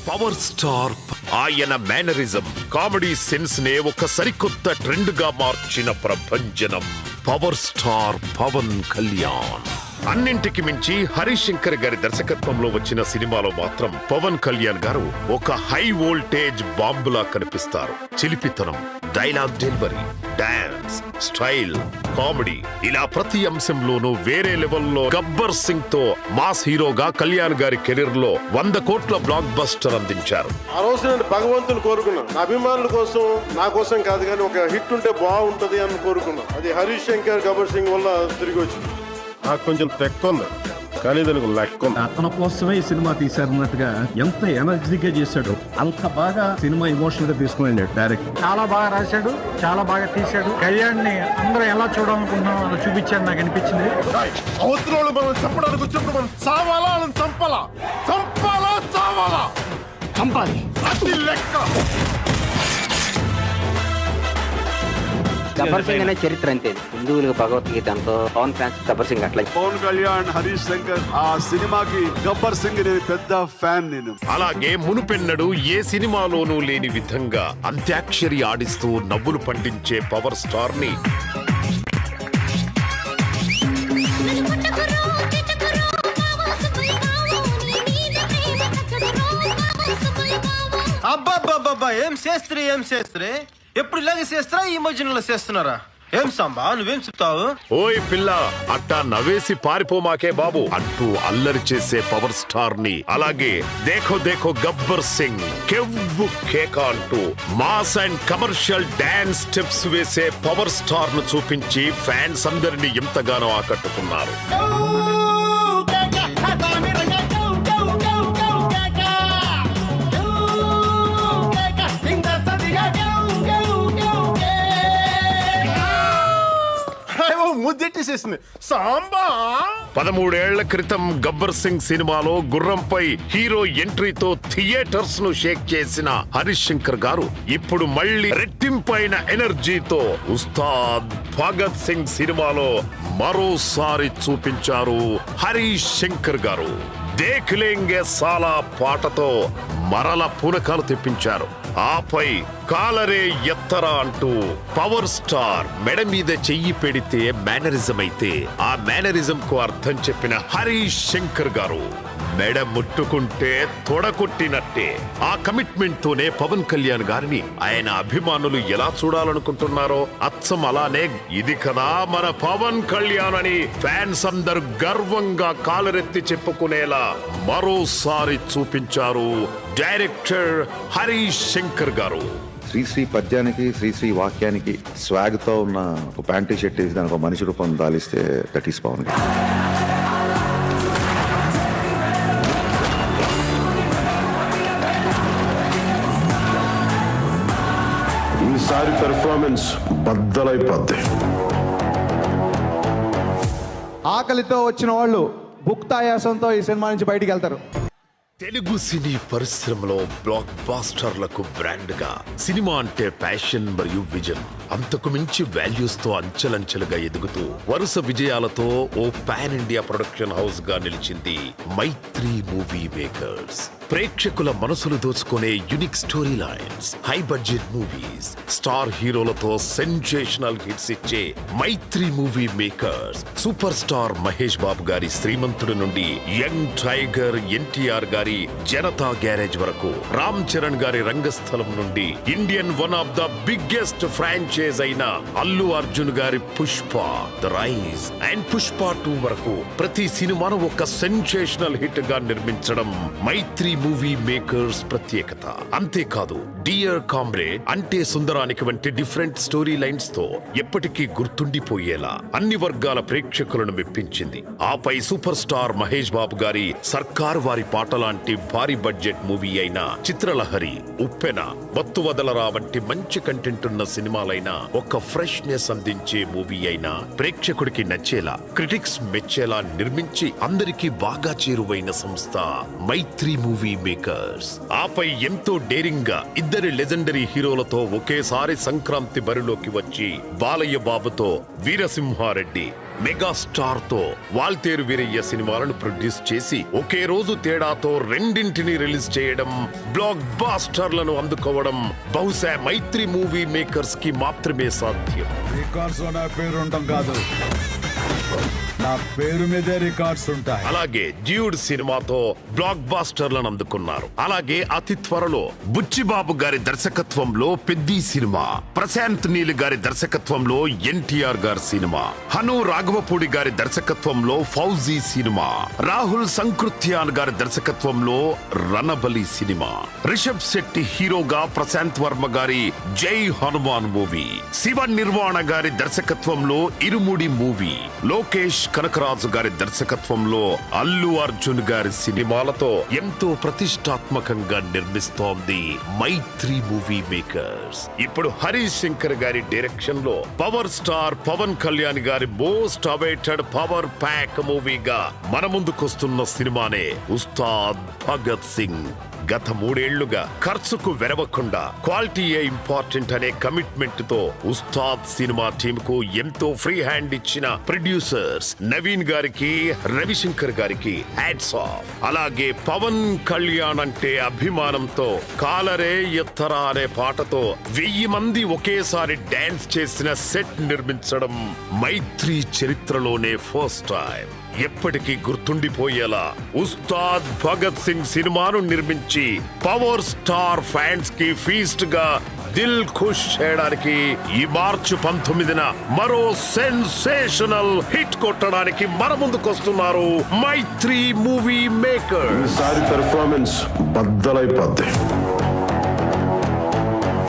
Power star. ఆయన mannerism, comedy sense నే ఒక సరికొత్త ట్రెండ్ గా మార్చిన ప్రభంజనం పవర్ స్టార్ పవన్ కళ్యాణ్. అన్నింటికి మించి హరీష్ శంకర్ గారి దర్శకత్వంలో వచ్చిన సినిమాలో మాత్రం పవన్ కళ్యాణ్ గారు ఒక హై వోల్టేజ్ బాంబులా కనిపిస్తారు. చిలిపితనం, dialogue delivery, dance, style, comedy ఇలా ప్రతి అంశంలోనూ వేరే లెవెల్లో గబ్బర్ సింగ్ తో మాస్ హీరోగా కళ్యాణ్ గారి కెరీర్ లో 100 కోట్ల బ్లాక్ బస్టర్ అందించారు. ఆ రోజు నేను భగవంతుని కోరుకున్నాను, నా అభిమానుల కోసం, నా కోసం కాదు కానీ ఒక హిట్ ఉంటే బాగుంటది అని కోరుకున్నాను. అది హరీష్ శంకర్ గబ్బర్ సింగ్ వల్ల తిరిగి వచ్చింది. నాకు కొంచెం తెక్క ఉంది కానీ దానికి లెక్క ఉంది. అతని కోసమే ఈ సినిమా తీశారన్నట్టుగా ఎంత ఎనర్జీగా చేశాడు, అంత బాగా సినిమా ఇమోషనల్ గా తీసుకుని వెళ్ళాడు డైరెక్ట్. చాలా బాగా రాశాడు, చాలా బాగా తీశాడు. కళ్యాణ్ ని అందరూ ఎలా చూడాలనుకుంటున్నాం అలా చూపించాడు నాకు అనిపించింది. అవతల మనం చంపడానికి వచ్చినప్పుడు మనం చావాలా, మనం చంపాలా, చంపాలా, చావాలా, చంపాలి అది లెక్క. గబ్బర్ సింగ్ అనే చరిత్ర అంతే. హిందువులకు భగవద్గీత అంతో పవన్ ఫ్యాన్స్ గబ్బర్ సింగ్ అట్లా. పవన్ కళ్యాణ్, హరీష్ శంకర్ ఆ సినిమాకి గబ్బర్ సింగ్ నేను పెద్ద ఫ్యాన్. నేను అలాగే మునుపెన్నడు ఏ సినిమాలోనూ లేని విధంగా అంత్యాక్షరి ఆడిస్తూ నవ్వులు పండించే పవర్ స్టార్ ని అబ్బాబ్బాబ్బా ఏం చేస్త్రీ ఎప్పుడు ఇలాగే చేస్తారా? ఈ మధ్యలో చేస్తున్నారా? ఏం సాంబా నువ్వేం చెప్తావు? ఓయ్ పిల్ల, అట్టా నవ్వేసి పారిపోమాకే బాబు అంటూ అల్లరి చేసే పవర్ స్టార్ ని, అలాగే దేఖో దేఖో గబ్బర్ సింగ్, కెవ్వు కేక అంటూ mass and commercial dance steps వేసే పవర్ స్టార్ ను చూపించి ఫ్యాన్స్ అందరినీ ఎంతగానో ఆకట్టుకున్నారు. ముద్దెట్టేసేసింది సాంబా. 13 ఏళ్ల క్రితం గబ్బర్ సింగ్ సినిమాలో గుర్రంపై హీరో ఎంట్రీతో థియేటర్స్ ను షేక్ చేసిన హరీష్ శంకర్ గారు ఇప్పుడు మళ్ళీ రెట్టింపైన ఎనర్జీతో ఉస్తాద్ భగత్ సింగ్ సినిమాలో మరోసారి చూపించారు హరీష్ శంకర్ గారు. దేఖ్ లేంగే సాలా పాటతో మరల పూనకాలు తెప్పించారు. ఆపై కాలరే ఎత్తరా అంటూ పవర్ స్టార్ మెడ మీద చెయ్యి పెడితే మేనరిజం అయితే ఆ మేనరిజం కు అర్థం చెప్పిన హరీష్ శంకర్ గారు మెడ ముట్టుకుంటే తొడకొట్టినట్టే. ఆ కమిట్మెంట్ తోనే పవన్ కళ్యాణ్ గారిని ఆయన అభిమానులు ఎలా చూడాలనుకుంటున్నారో అచ్చం అలానే ఇది కదా మన పవన్ కళ్యాణ్ అని ఫ్యాన్స్ అందరూ గర్వంగా కాలరెత్తి చెప్పుకునేలా మరోసారి చూపించారు డైరెక్టర్ హరీష్ శంకర్ గారు. శ్రీశ్రీ పద్యానికి, శ్రీశ్రీ వాక్యానికి స్వాగ్ తో ఉన్న ఒక ప్యాంటీ షర్ట్ వేసి దానికి ఒక మనిషి రూపం దాలిస్తే దట్ ఈస్ పవన్. ఈసారి పెర్ఫార్మెన్స్ బద్దలైపోద్ది. ఆకలితో వచ్చిన వాళ్ళు భుక్తాయాసంతో ఈ సినిమా నుంచి బయటికి వెళ్తారు. తెలుగు సినీ పరిశ్రమలో బ్లాక్ బాస్టర్లకు బ్రాండ్ గా సినిమా అంటే ప్యాషన్ మరియు విజన్, అంతకు మించి వాల్యూస్ తో అంచెలంచెలుగా ఎదుగుతూ వరుస విజయాలతో ఓ పాన్ ఇండియా ప్రొడక్షన్ హౌస్ గా నిలిచింది మైత్రి మూవీ మేకర్స్. ప్రేక్షకుల మనసులు దోచుకునే unique story lines, high budget movies, star హీరోలతో సెన్సేషనల్ హిట్స్ ఇచ్చే Mythri Movie Makers superstar Mahesh Babu గారి శ్రీమంతుడి నుండి యంగ్ టైగర్ ఎన్టీఆర్ గారి జనతా గ్యారేజ్ వరకు, రామ్ చరణ్ గారి రంగస్థలం నుండి Indian one of the biggest franchise అయిన అల్లు అర్జున్ గారి Pushpa the rise and Pushpa 2 వరకు ప్రతి సినిమాను ఒక సెన్సేషనల్ హిట్ గా నిర్మించడం మైత్రి మూవీ మేకర్స్ ప్రత్యేకత. అంతేకాదు డియర్ కామ్రేడ్ అంటే సుందరానికి వంటి డిఫరెంట్ స్టోరీ లైన్స్ తో ఎప్పటికీ గుర్తుండిపోయేలా అన్ని వర్గాల ప్రేక్షకులను మెప్పించింది. ఆపై సూపర్ స్టార్ మహేష్ బాబు గారి సర్కార్ వారి పాట లాంటి భారీ బడ్జెట్ మూవీ అయిన చిత్రలహరి, ఉప్పెన, వత్తు వదలరా వంటి మంచి కంటెంట్ ఉన్న సినిమాలైనా ఒక ఫ్రెష్నెస్ అందించే మూవీ అయినా ప్రేక్షకుడికి నచ్చేలా, క్రిటిక్స్ మెచ్చేలా నిర్మించి అందరికీ బాగా చేరువైన సంస్థ మైత్రి మూవీ మూవీ మేకర్స్. ఆపై ఎంతో డేరింగ్ గా ఇద్దరి లెజెండరీ హీరోలతో ఒకేసారి సంక్రాంతి బరిలోకి వచ్చి బాలయ్య బాబుతో వీరసింహారెడ్డి, మెగాస్టార్ తో వాల్తేరు వీరయ్య సినిమాలను ప్రొడ్యూస్ చేసి ఒకే రోజు తేడాతో రెండింటిని రిలీజ్ చేయడం, బ్లాక్ బాస్టర్లను అందుకోవడం బహుశా మైత్రి మూవీ మేకర్స్ కి మాత్రమే సాధ్యం. రికార్డ్స్ నా పేరు ఉండడం కాదు, నా పేరు మీదే రికార్డ్స్ ఉంటాయి. అలాగే డ్యూడ్ సినిమాతో బ్లాక్ బాస్టర్లను అందుకున్నారు. అలాగే అతి త్వరలో బుచ్చిబాబు గారి దర్శకత్వంలో పెద్ది సినిమా, ప్రశాంత్ నీల్ గారి దర్శకత్వంలో ఎన్టీఆర్ గారి సినిమా, హను రాఘవపూడి గారి దర్శకత్వంలో ఫౌజీ సినిమా, రాహుల్ సంకృత్యాన్ గారి దర్శకత్వంలో రణబలి సినిమా, రిషబ్ శెట్టి హీరోగా ప్రశాంత్ వర్మ గారి జై హనుమాన్ మూవీ, శివ నిర్వాణ గారి దర్శకత్వంలో ఇరుముడి మూవీ, లోకేష్ కనకరాజు గారి దర్శకత్వంలో అల్లు అర్జున్ గారి సినిమాలతో ఎంతో ప్రతిష్టాత్మకంగా నిర్మిస్తోంది మైత్రి మూవీ మేకర్స్. ఇప్పుడు హరీష్ శంకర్ గారి డైరెక్షన్ లో పవర్ స్టార్ పవన్ కళ్యాణ్ గారి మోస్ట్ అవైటెడ్ పవర్ ప్యాక్ మూవీగా మన ముందుకొస్తున్న సినిమానే ఉస్తాద్ భగత్ సింగ్. గత 3 ఏళ్లుగా ఖర్చుకు వెరవకుండా క్వాలిటీయే ఇంపార్టెంట్ అనే కమిట్మెంట్ తో ఉస్తాద్ సినిమా టీమ్ కు ఎంతో ఫ్రీ హ్యాండ్ ఇచ్చిన ప్రొడ్యూసర్స్ నవీన్ గారికి, రవిశంకర్ గారికి హ్యాట్స్ ఆఫ్. అలాగే పవన్ కళ్యాణ్ అంటే అభిమానంతో కాలరే ఎత్తరా అనే పాటతో 1000 మంది ఒకేసారి డాన్స్ చేసిన సెట్ నిర్మించడం మైత్రి చరిత్రలోనే ఫస్ట్ టైం. ఎప్పటికీ గుర్తుండిపోయేలా ఉస్తాద్ భగత్ సింగ్ సినిమాను నిర్మించి పవర్ స్టార్ ఫ్యాన్స్ కి ఫీస్ట్ గా దిల్ ఖుష్ చేయడానికి ఈ మార్చి 19న మరో సెన్సేషనల్ హిట్ కొట్టడానికి మన ముందుకొస్తున్నారు మైత్రి మూవీ మేకర్. ఈసారి పెర్ఫార్మెన్స్ బద్దలైపోద్ది.